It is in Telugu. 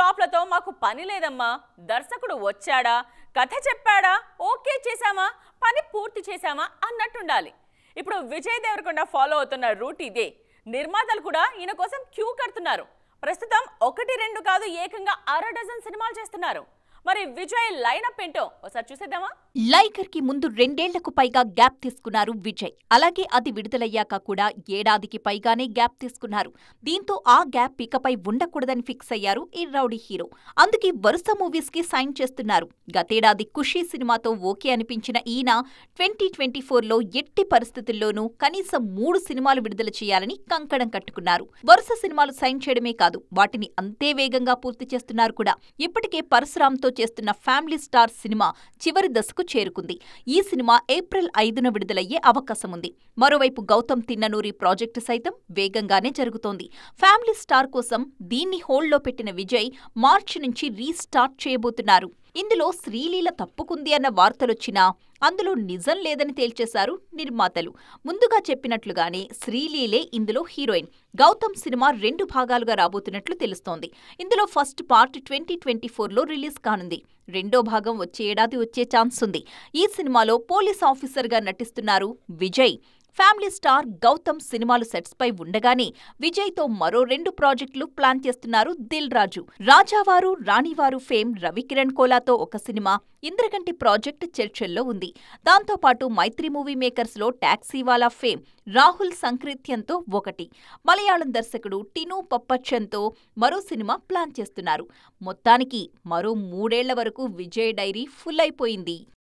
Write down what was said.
ఫ్లాప్లతో మాకు పని లేదమ్మా. దర్శకుడు వచ్చాడా, కథ చెప్పాడా, ఓకే చేశామా, పని పూర్తి చేశామా అన్నట్టుండాలి. ఇప్పుడు విజయ్ దేవరకొండ ఫాలో అవుతున్న రూట్ ఇదే. నిర్మాతలు కూడా ఈయన కోసం క్యూ కడుతున్నారు. ప్రస్తుతం 1-2 కాదు, ఏకంగా 1/2 డజన్ సినిమాలు చేస్తున్నారు. మరి విజయ్ లైనప్ ఏంటో ఒకసారి చూసేద్దామా? లైగర్ కి ముందు 2 ఏళ్లకు పైగా గ్యాప్ తీసుకున్నారు విజయ్. అలాగే అది విడుదలయ్యాక కూడా ఏడాదికి పైగానే గ్యాప్ తీసుకున్నారు. దీంతో ఆ గ్యాప్ ఇకపై ఉండకూడదని ఫిక్స్ అయ్యారు ఈ రౌడీ హీరో. అందుకే వరుస మూవీస్ కి సైన్ చేస్తున్నారు. గతేడాది ఖుషీ సినిమాతో ఓకే అనిపించిన ఈయన 2024లో ఎట్టి పరిస్థితుల్లోనూ కనీసం 3 సినిమాలు విడుదల చేయాలని కంకణం కట్టుకున్నారు. వరుస సినిమాలు సైన్ చేయడమే కాదు, వాటిని అంతే వేగంగా పూర్తి చేస్తున్నారు కూడా. ఇప్పటికే పరశురాంతో చేస్తున్న ఫ్యామిలీ స్టార్ సినిమా చివరి దశకు చేరుకుంది. ఈ సినిమా ఏప్రిల్ 5న విడుదలయ్యే అవకాశం ఉంది. మరోవైపు గౌతమ్ తిన్ననూరి ప్రాజెక్టు సైతం వేగంగానే జరుగుతోంది. ఫ్యామిలీ స్టార్ కోసం దీన్ని హోల్డ్లో పెట్టిన విజయ్ మార్చి నుంచి రీస్టార్ట్ చేయబోతున్నారు. ఇందులో శ్రీలీల తప్పుకుంది అన్న వార్తలొచ్చినా అందులో నిజం లేదని తేల్చేశారు నిర్మాతలు. ముందుగా చెప్పినట్లుగానే శ్రీలీలే ఇందులో హీరోయిన్. గౌతమ్ సినిమా 2 భాగాలుగా రాబోతున్నట్లు తెలుస్తోంది. ఇందులో ఫస్ట్ పార్ట్ 2024లో రిలీజ్ కానుంది. రెండో భాగం వచ్చే ఏడాది వచ్చే ఛాన్స్ ఉంది. ఈ సినిమాలో పోలీస్ ఆఫీసర్గా నటిస్తున్నారు విజయ్. ఫ్యామిలీ స్టార్ గౌతమ్ సినిమాలు సెట్స్ పై ఉండగానే విజయ్తో మరో 2 ప్రాజెక్టులు ప్లాన్ చేస్తున్నారు దిల్ రాజు. రాజావారు రాణివారు ఫేమ్ రవికిరణ్ కోలాతో ఒక సినిమా, ఇంద్రగంటి ప్రాజెక్ట్ చర్చల్లో ఉంది. దాంతోపాటు మైత్రి మూవీ మేకర్స్ లో టాక్సీవాలా ఫేమ్ రాహుల్ సంకృత్యంతో ఒకటి, మలయాళం దర్శకుడు టిను పప్పచ్చన్తో మరో సినిమా ప్లాన్ చేస్తున్నారు. మొత్తానికి మరో 3 ఏళ్ల వరకు విజయ్ డైరీ ఫుల్ అయిపోయింది.